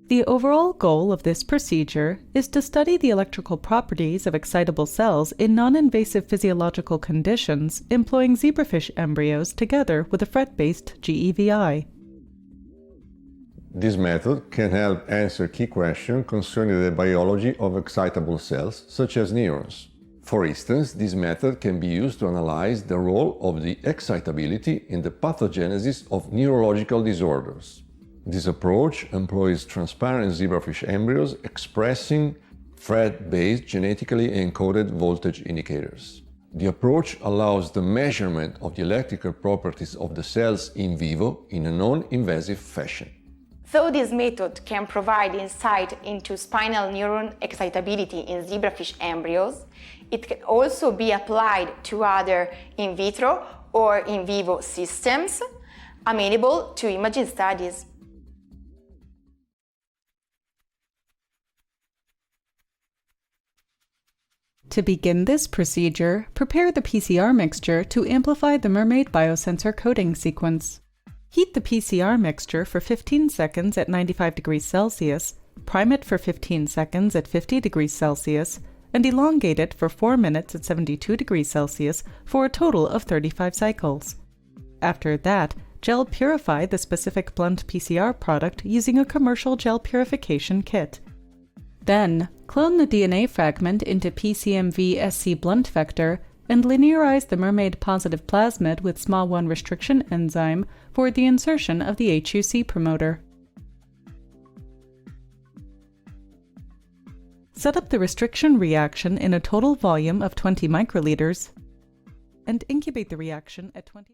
The overall goal of this procedure is to study the electrical properties of excitable cells in non-invasive physiological conditions employing zebrafish embryos together with a FRET-based GEVI. This method can help answer key questions concerning the biology of excitable cells, such as neurons. For instance, this method can be used to analyze the role of the excitability in the pathogenesis of neurological disorders. This approach employs transparent zebrafish embryos expressing FRET-based genetically encoded voltage indicators. The approach allows the measurement of the electrical properties of the cells in vivo in a non-invasive fashion. Though this method can provide insight into spinal neuron excitability in zebrafish embryos, it can also be applied to other in vitro or in vivo systems amenable to imaging studies. To begin this procedure, prepare the PCR mixture to amplify the mermaid biosensor coding sequence. Heat the PCR mixture for 15 seconds at 95 degrees Celsius, prime it for 15 seconds at 50 degrees Celsius, and elongate it for 4 minutes at 72 degrees Celsius for a total of 35 cycles. After that, gel purify the specific blunt PCR product using a commercial gel purification kit. Then, clone the DNA fragment into PCMV-SC blunt vector and linearize the mermaid-positive plasmid with SMA1 restriction enzyme for the insertion of the HUC promoter. Set up the restriction reaction in a total volume of 20 microliters and incubate the reaction at 20